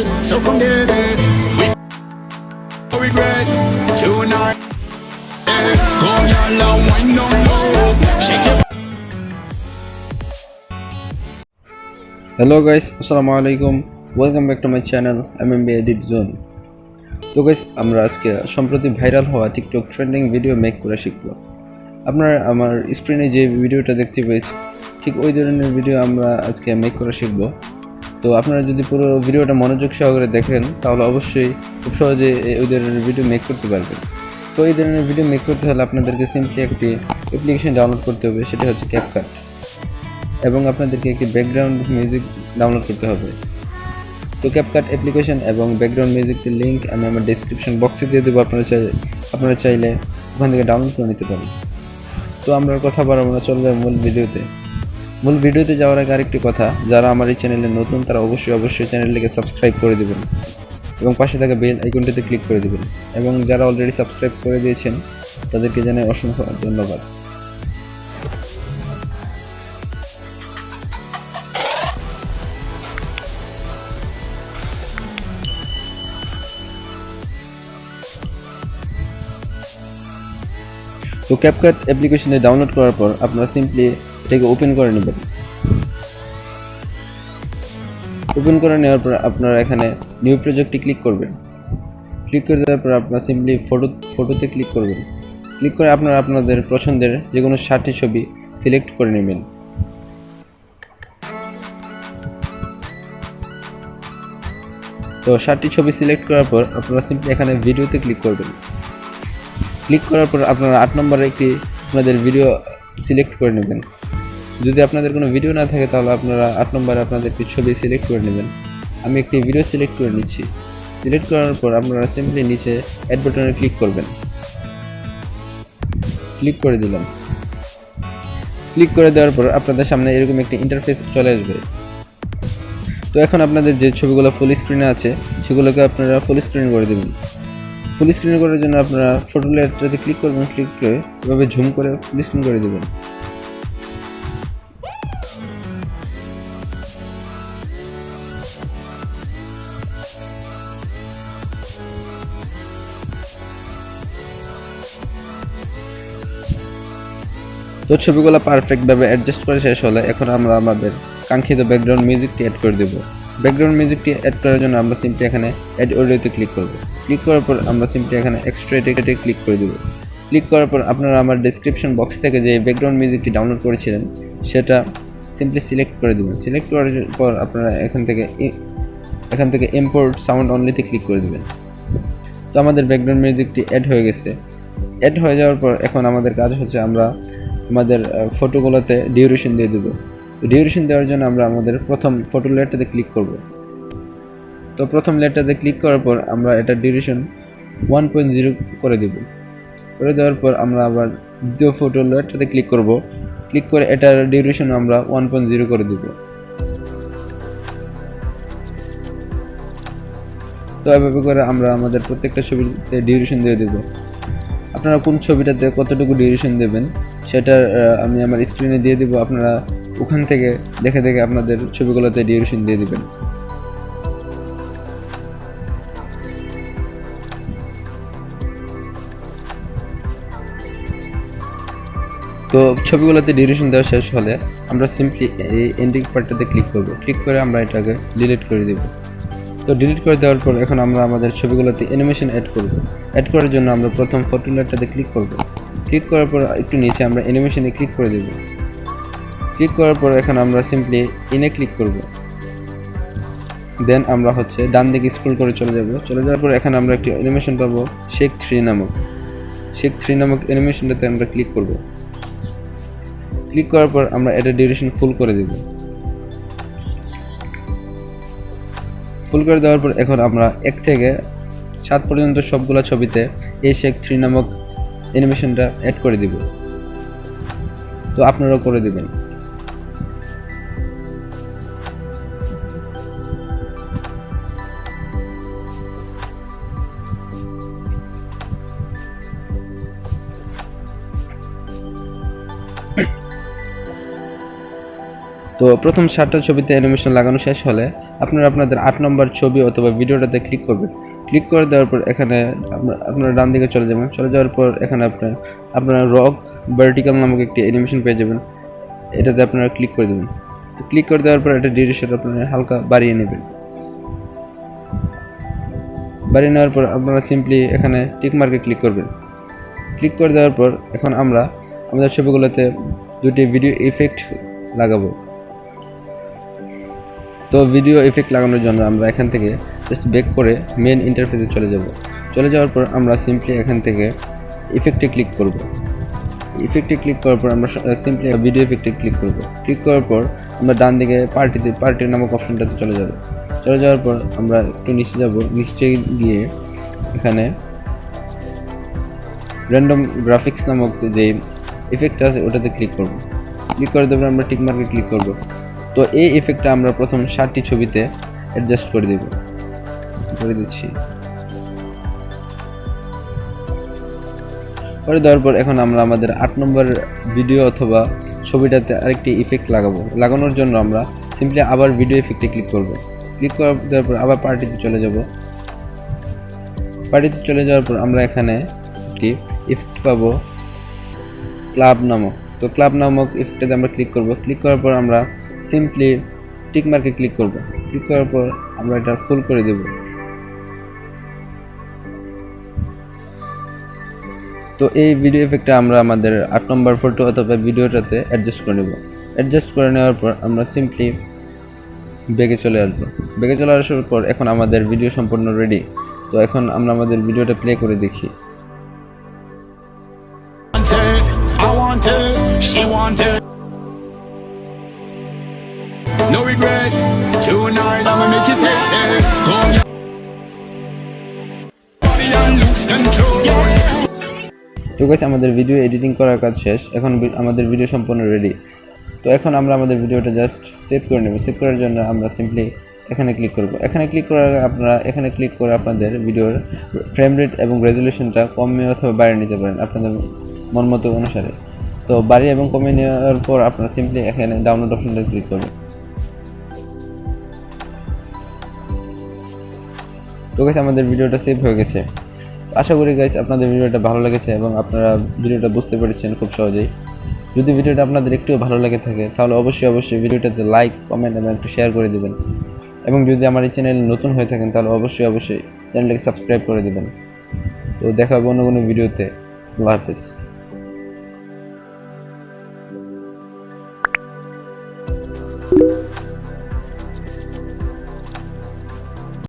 it. So come get it. We regret tonight. Come y'all and wine down low. Shake your Hello guys, Asslamualaikum. Welcome back to my channel M.M.B Edit Zone. তো guys আমরা আজকে সম্প্রতি viral হওয়া TikTok trending video make করে শিখব। আপনারা আমার স্ক্রিনে যে ভিডিওটা দেখতে পেয়েছেন ঠিক ওই ধরনের ভিডিও আমরা আজকে মেক করে শিখব। তো আপনারা যদি পুরো ভিডিওটা মনোযোগ সহকারে দেখেন তাহলে অবশ্যই খুব সহজে ওই ধরনের ভিডিও মেক করতে পারবেন। তো এই ধরনের ভিডিও মেক করতে হলে আপনাদেরকে সিম্পলি একটি অ্যাপ্লিকেশন ডাউনলোড করতে হবে, সেটা হচ্ছে CapCut, এবং আপনাদেরকে একটি ব্যাকগ্রাউন্ড মিউজিক ডাউনলোড করতে হবে। তো CapCut অ্যাপ্লিকেশন এবং ব্যাকগ্রাউন্ড মিউজিকটির লিঙ্ক আমি আমার ডেসক্রিপশন বক্সে দিয়ে দেবো, আপনারা চাইলে ওখান থেকে ডাউনলোড করে নিতে পারেন। তো আমরা কথা বাড়াবো না, চলে যাবো মূল ভিডিওতে যাওয়ার আগে আরেকটি কথা, যারা আমার এই চ্যানেলে নতুন তারা অবশ্যই চ্যানেলটিকে সাবস্ক্রাইব করে দেবেন এবং পাশে থাকা বেল আইকনটিতে ক্লিক করে দেবেন, এবং যারা অলরেডি সাবস্ক্রাইব করে দিয়েছেন তাদেরকে জানাই অসংখ্য ধন্যবাদ। তো CapCut অ্যাপ্লিকেশনে ডাউনলোড করার পর আপনারা সিম্পলি এটাকে ওপেন করে নেবেন। ওপেন করে নেওয়ার পর আপনারা এখানে নিউ প্রজেক্টে ক্লিক করবেন। ক্লিক করে দেওয়ার পর আপনারা সিম্পলি ফটোতে ক্লিক করবেন। ক্লিক করে আপনারা আপনাদের পছন্দের যে কোনো 60টি ছবি সিলেক্ট করে নেবেন। তো 60টি ছবি সিলেক্ট করার পর আপনারা সিম্পলি এখানে ভিডিওতে ক্লিক করবেন। ক্লিক করার পর আপনারা 8 নম্বরে একটি আপনাদের ভিডিও সিলেক্ট করে নেবেন। যদি আপনাদের কোনো ভিডিও না থাকে তাহলে আপনারা 8 নম্বরে আপনাদের একটি ছবি সিলেক্ট করে নেবেন। আমি একটি ভিডিও সিলেক্ট করে নিচ্ছি। সিলেক্ট করার পর আপনারা সিম্পলি নিচে অ্যাড বাটনে ক্লিক করবেন। ক্লিক করে দিলাম। ক্লিক করে দেওয়ার পর আপনাদের সামনে এরকম একটি ইন্টারফেস চলে আসবে। তো এখন আপনাদের যে ছবিগুলো ফুল স্ক্রিনে আছে সেগুলোকে আপনারা ফুল স্ক্রিন করে দেবেন। ফুল স্ক্রিন করার জন্য আপনারা ফটো লেয়ারটাতে ক্লিক করবেন, ক্লিক করে এভাবে ঝুম করে ফুল স্ক্রিন করে দেবেন। তো ছবিগুলো পারফেক্টভাবে অ্যাডজাস্ট করে শেষ হলে এখন আমরা আমাদের কাঙ্ক্ষিত ব্যাকগ্রাউন্ড মিউজিকটি অ্যাড করে দেব। ব্যাকগ্রাউন্ড মিউজিকটি অ্যাড করার জন্য আমরা সিম্পলি এখানে অ্যাড অডিওতে ক্লিক করব। ক্লিক করার পর আমরা সিম্পলি এখানে এক্সট্রাতে ক্লিক করে দেব। ক্লিক করার পর আপনারা আমার ডেসক্রিপশন বক্স থেকে যে ব্যাকগ্রাউন্ড মিউজিকটি ডাউনলোড করেছিলেন সেটা সিম্পলি সিলেক্ট করে দেবেন। সিলেক্ট করার পর আপনারা এখান থেকে ইম্পোর্ট সাউন্ড অনলিতে ক্লিক করে দেবেন। তো আমাদের ব্যাকগ্রাউন্ড মিউজিকটি অ্যাড হয়ে গেছে। অ্যাড হয়ে যাওয়ার পর এখন আমাদের কাজ হচ্ছে আমরা আমাদের ফটোগুলোতে ডিউরেশন দিয়ে দেবো। ডিউরেশন দেওয়ার জন্য আমরা আমাদের প্রথম ফটো লেয়ারটাতে ক্লিক করব। তো প্রথম লেয়ারটাতে ক্লিক করার পর আমরা এটা ডিউরেশন 1.0 করে দেব। করে দেওয়ার পর আমরা আবার দ্বিতীয় ফটো লেয়ারটাতে ক্লিক করব। ক্লিক করে এটার ডিউরেশন আমরা 1.0 করে দেব। তো এভাবে করে আমরা আমাদের প্রত্যেকটা ছবিতে ডিউরেশন দিয়ে দেব। আপনারা কোন ছবিটাতে কতটুকু ডিউরেশন দেবেন সেটা আমি আমার স্ক্রিনে দিয়ে দেব। আপনারা ওখান থেকে দেখে আপনাদের ছবিগুলোতে ডিউরেশন দিয়ে দিবেন। তো ছবিগুলোতে ডিউরেশন দেওয়া শেষ হলে আমরা সিম্পলি এই এন্ডিং পার্টটাতে ক্লিক করব। ক্লিক করে আমরা এটাকে ডিলিট করে দেব। তো ডিলিট করে দেওয়ার পর এখন আমরা আমাদের ছবিগুলোতে অ্যানিমেশন অ্যাড করব। অ্যাড করার জন্য আমরা প্রথম ফটো লেয়ারটাতে ক্লিক করব। ক্লিক করার পর একটু নিচে আমরা অ্যানিমেশনে ক্লিক করে দেব। ক্লিক করার পর এখন আমরা সিম্পলি ইনে ক্লিক করব। দেন আমরা ডান দিকে স্ক্রল করে চলে যাওয়ার পর এখানে আমরা একটি অ্যানিমেশন পাবো শেক 3 নামক অ্যানিমেশনটাতে আমরা ক্লিক করব। ক্লিক করার পর আমরা এটা ডিউরেশন ফুল করে দেব। ফুল করে দেওয়ার পর এখন আমরা 1 থেকে 7 পর্যন্ত সবগুলা ছবিতে এই শেক 3 নামক অ্যানিমেশনটা অ্যাড করে দিব। তো আপনারাও করে দিবেন। তো প্রথম 7টা ছবিতে অ্যানিমেশন লাগানো শেষ হলে আপনারা আপনাদের 8 নম্বর ছবি অথবা ভিডিওটাতে ক্লিক করবেন। ক্লিক করে দেওয়ার পর এখানে আপনারা ডান দিকে চলে যাবেন। চলে যাওয়ার পর এখানে আপনারা রক ভার্টিক্যাল নামক একটি অ্যানিমেশন পেয়ে যাবেন। এটাতে আপনারা ক্লিক করে দেবেন। তো ক্লিক করে দেওয়ার পর এটা ডিউরেশন আপনারা হালকা বাড়িয়ে নেবেন। বাড়িয়ে নেওয়ার পর আপনারা সিম্পলি এখানে টিক মার্কে ক্লিক করবেন। ক্লিক করে দেওয়ার পর এখন আমরা আমাদের ছবিগুলোতে দুটি ভিডিও ইফেক্ট লাগাবো। তো ভিডিও ইফেক্ট লাগানোর জন্য আমরা এখান থেকে জাস্ট ব্যাক করে মেন ইন্টারফেসে চলে যাব। চলে যাওয়ার পর আমরা সিম্পলি এখান থেকে ইফেক্টে ক্লিক করব। ইফেক্টে ক্লিক করার পর আমরা সিম্পলি ভিডিও ইফেক্টে ক্লিক করব। ক্লিক করার পর আমরা ডান দিকে পার্টি নামক অপশনটাতে চলে যাব। চলে যাওয়ার পর আমরা একটু নিচে যাব। নিচে গিয়ে এখানে র্যান্ডম গ্রাফিক্স নামক যে ইফেক্টটা আছে ওটাতে ক্লিক করব। ক্লিক করে দেওয়ার আমরা টিক মার্কে ক্লিক করব। তো এই ইফেক্টটা আমরা প্রথম 7টি ছবিতে অ্যাডজাস্ট করে দিচ্ছি। করে দেওয়ার পর এখন আমরা আমাদের 8 নম্বর ভিডিও অথবা ছবিটাতে আরেকটি ইফেক্ট লাগাবো। লাগানোর জন্য আমরা সিম্পলি আবার ভিডিও ইফেক্টে ক্লিক করব। ক্লিক করে দেওয়ার পর আবার পার্টিতে চলে যাব। পার্টিতে চলে যাওয়ার পর আমরা এখানে একটি ইফেক্ট পাবো ক্লাব নামক। তো ক্লাব নামক ইফেক্টটাতে আমরা ক্লিক করব। ক্লিক করার পর আমরা সিম্পলি টিক মার্কে ক্লিক করব। ক্লিক করার পর আমরা এটা ফুল করে দেব। তো এই ভিডিও ইফেক্টটা আমরা আমাদের 8 নম্বর ফটো অথবা ভিডিওটাতে অ্যাডজাস্ট করে নেব। অ্যাডজাস্ট করে নেওয়ার পর আমরা সিম্পলি ব্যাকে চলে আসবো। ব্যাকে চলে আসার পর এখন আমাদের ভিডিও সম্পূর্ণ রেডি। তো এখন আমরা আমাদের ভিডিওটা প্লে করে দেখি। I want it, she want it. No regret, tonight I'ma make you taste it. Come your body and lose control. তো গাইস আমাদের ভিডিও এডিটিং করার কাজ শেষ। এখন আমাদের ভিডিও সম্পূর্ণ রেডি। তো এখন আমরা আমাদের ভিডিওটা জাস্ট সেভ করে নেব। সেভ করার জন্য আমরা সিম্পলি এখানে ক্লিক করব। এখানে ক্লিক করার আপনারা এখানে ক্লিক করে আপনাদের ভিডিওর ফ্রেম রেট এবং রেজোলিউশনটা কমিয়ে অথবা বাড়িয়ে নিতে পারেন আপনাদের মন মতো অনুসারে। তো বাড়িয়ে এবং কমিয়ে নেওয়ার পর আপনারা সিম্পলি এখানে ডাউনলোড অপশনটা ক্লিক করবেন। তো গাইস আমাদের ভিডিওটা সেভ হয়ে গেছে। আশা করি গাইস আপনাদের ভিডিওটা ভালো লেগেছে এবং আপনারা ভিডিওটা বুঝতে পেরেছেন খুব সহজেই। যদি ভিডিওটা আপনাদের একটু ভালো লেগে থাকে তাহলে অবশ্যই ভিডিওটাতে লাইক, কমেন্ট এবং একটু শেয়ার করে দিবেন। এবং যদি আমার এই চ্যানেল নতুন হয়ে থাকেন তাহলে অবশ্যই চ্যানেলটাকে সাবস্ক্রাইব করে দিবেন। তো দেখা হবে অন্য কোনো ভিডিওতে। আল্লাহ হাফেজ।